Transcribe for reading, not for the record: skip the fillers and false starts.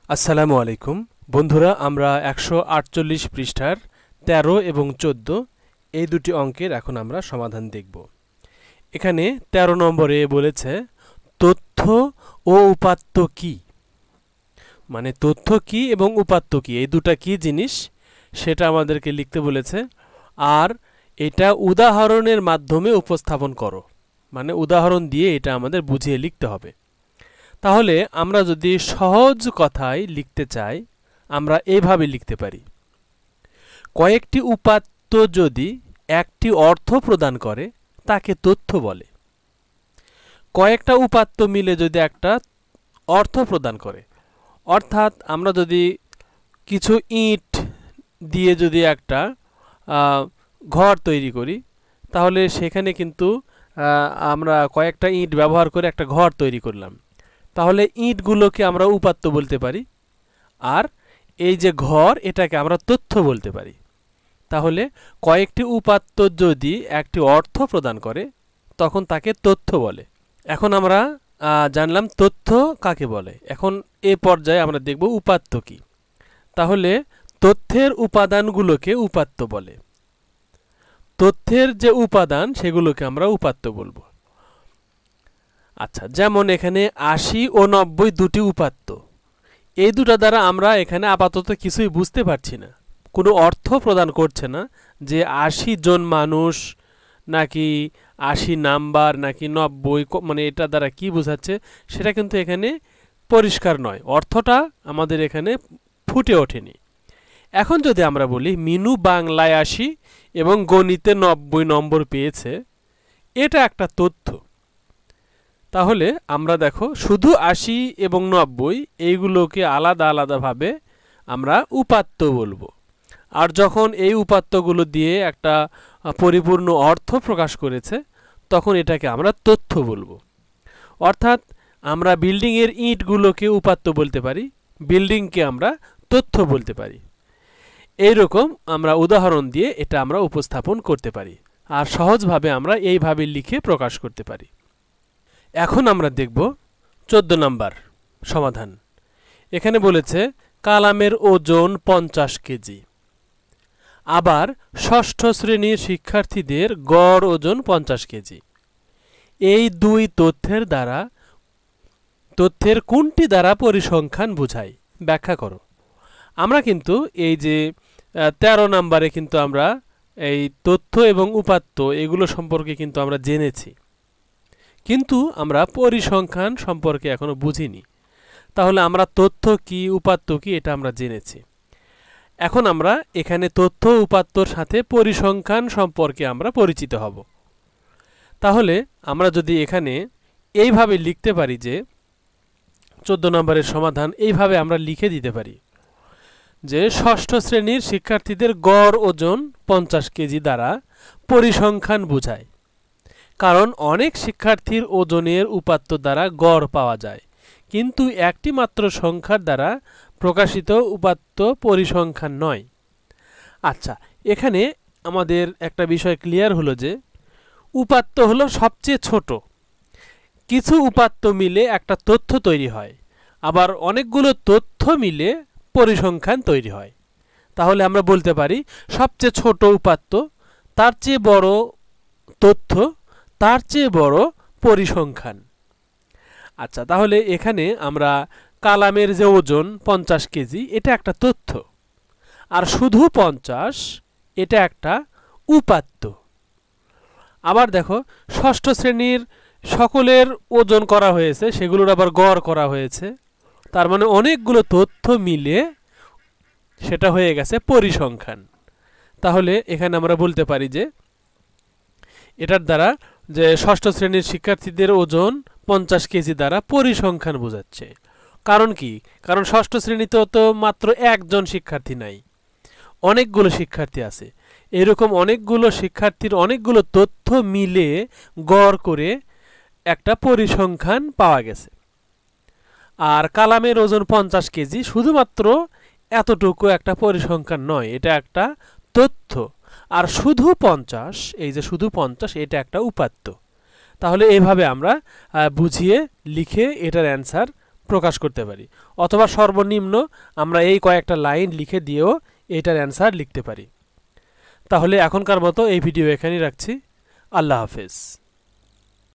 আসসালামু আলাইকুম বন্ধুরা, আমরা 148 পৃষ্ঠার 13 এবং 14 এই দুটি অঙ্কের এখন আমরা সমাধান দেখব। এখানে 13 নম্বরে বলেছে তথ্য ও উপাত্ত কি, মানে তথ্য কি এবং উপাত্ত কি, এই দুটা কি জিনিস সেটা আমাদেরকে লিখতে বলেছে। আর এটা উদাহরণের মাধ্যমে উপস্থাপন করো, মানে উদাহরণ দিয়ে এটা আমাদের বুঝিয়ে লিখতে হবে। তাহলে আমরা যদি সহজ কথায় লিখতে চাই আমরা এইভাবে লিখতে পারি, কয়েকটি উপাত্ত যদি একটি অর্থ প্রদান করে তাকে তথ্য বলে। কয়েকটা উপাত্ত মিলে যদি একটা অর্থ প্রদান করে, অর্থাৎ আমরা যদি কিছু ইট দিয়ে যদি একটা ঘর তৈরি করি তাহলে সেখানে কিন্তু আমরা কয়েকটা ইট ব্যবহার করে একটা ঘর তৈরি করলাম, তাহলে ইটগুলোকে আমরা উপাত্ত বলতে পারি, আর এই যে ঘর এটাকে আমরা তথ্য বলতে পারি। তাহলে কয়েকটি উপাত্ত যদি একটি অর্থ প্রদান করে তখন তাকে তথ্য বলে। এখন আমরা জানলাম তথ্য কাকে বলে, এখন এই পর্যায়ে আমরা দেখব উপাত্ত কি। তাহলে তথ্যের উপাদানগুলোকে উপাত্ত বলে, তথ্যের যে উপাদান সেগুলোকে আমরা উপাত্ত বলবো। আচ্ছা, যেমন এখানে 80 ও 90 দুটি উপাত্ত, এই দুটা দ্বারা আমরা এখানে আপাতত কিছুই বুঝতে পারছি না, কোনো অর্থ প্রদান করছে না যে 80 জন মানুষ নাকি 80 নাম্বার নাকি 90, মানে এটা দ্বারা কি বোঝাচ্ছে সেটা কিন্তু এখানে পরিষ্কার নয়, অর্থটা আমাদের এখানে ফুটে ওঠেনি। এখন যদি আমরা বলি মিনু বাংলায় 80 এবং গণিতে 90 নম্বর পেয়েছে, এটা একটা তথ্য। তাহলে আমরা দেখো শুধু 80 এবং 90 এইগুলোকে আলাদা আলাদাভাবে আমরা উপাত্ত বলবো, আর যখন এই উপাত্তগুলো দিয়ে একটা পরিপূর্ণ অর্থ প্রকাশ করেছে তখন এটাকে আমরা তথ্য বলবো। অর্থাৎ আমরা বিল্ডিংয়ের ইটগুলোকে উপাত্ত বলতে পারি, বিল্ডিংকে আমরা তথ্য বলতে পারি। এইরকম আমরা উদাহরণ দিয়ে এটা আমরা উপস্থাপন করতে পারি, আর সহজভাবে আমরা এইভাবে লিখে প্রকাশ করতে পারি। এখন আমরা দেখব 14 নম্বর সমাধান। এখানে বলেছে কালামের ওজন 50 কেজি, আবার ষষ্ঠ শ্রেণীর শিক্ষার্থীদের গড় ওজন 50 কেজি। এই দুই তথ্যের কোনটি দ্বারা পরিসংখ্যান বোঝায়, ব্যাখ্যা করো। আমরা কিন্তু এই যে 13 নম্বরে কিন্তু আমরা এই তথ্য এবং উপাত্ত এগুলো সম্পর্কে কিন্তু আমরা জেনেছি, কিন্তু আমরা পরিসংখ্যান সম্পর্কে এখনো বুঝিনি। তাহলে আমরা তথ্য কি উপাত্ত কি এটা আমরা জেনেছি, এখন আমরা এখানে তথ্য উপাত্তর সাথে পরিসংখ্যান সম্পর্কে আমরা পরিচিত হব। তাহলে আমরা যদি এখানে এইভাবে লিখতে পারি যে 14 নম্বরের সমাধান এইভাবে আমরা লিখে দিতে পারি যে ষষ্ঠ শ্রেণীর শিক্ষার্থীদের গড় ওজন 50 কেজি দ্বারা পরিসংখ্যান বোঝায়, কারণ অনেক শিক্ষার্থীর ওজনের উপাত্ত দ্বারা গড় পাওয়া যায়, কিন্তু একটি মাত্র সংখ্যার দ্বারা প্রকাশিত উপাত্ত পরিসংখ্যান নয়। আচ্ছা, এখানে আমাদের একটা বিষয় ক্লিয়ার হলো যে উপাত্ত হলো সবচেয়ে ছোট, কিছু উপাত্ত মিলে একটা তথ্য তৈরি হয়, আবার অনেকগুলো তথ্য মিলে পরিসংখ্যান তৈরি হয়। তাহলে আমরা বলতে পারি সবচেয়ে ছোট উপাত্ত, তার চেয়ে বড় তথ্য, তার চেয়ে বড় পরিসংখ্যান। আচ্ছা, তাহলে এখানে আমরা কালামের যে ওজন 50 কেজি এটা একটা তথ্য, আর শুধু 50 এটা একটা উপাত্ত। আবার দেখো ষষ্ঠ শ্রেণীর সকলের ওজন করা হয়েছে, সেগুলোর আবার গড় করা হয়েছে, তার মানে অনেকগুলো তথ্য মিলে সেটা হয়ে গেছে পরিসংখ্যান। তাহলে এখানে আমরা বলতে পারি যে এটার দ্বারা যে ষষ্ঠ শ্রেণীর শিক্ষার্থীদের ওজন 50 কেজি দ্বারা পরিসংখ্যান বোঝাচ্ছে। কারণ কি, কারণ ষষ্ঠ শ্রেণীতে তো মাত্র একজন শিক্ষার্থী নাই, অনেকগুলো শিক্ষার্থী আছে, এরকম অনেকগুলো শিক্ষার্থীর অনেকগুলো তথ্য মিলে গড় করে একটা পরিসংখ্যান পাওয়া গেছে। আর কালামের ওজন 50 কেজি শুধুমাত্র এতটুকু একটা পরিসংখ্যান নয়, এটা একটা তথ্য, আর শুধু 50, এই যে শুধু 50 এটা একটা উপাত্ত। তাহলে এইভাবে আমরা বুঝিয়ে লিখে এটার অ্যান্সার প্রকাশ করতে পারি, অথবা সর্বনিম্ন আমরা এই কয়েকটা লাইন লিখে দিয়েও এটার অ্যান্সার লিখতে পারি। তাহলে এখনকার মতো এই ভিডিও এখানেই রাখছি। আল্লাহ হাফেজ।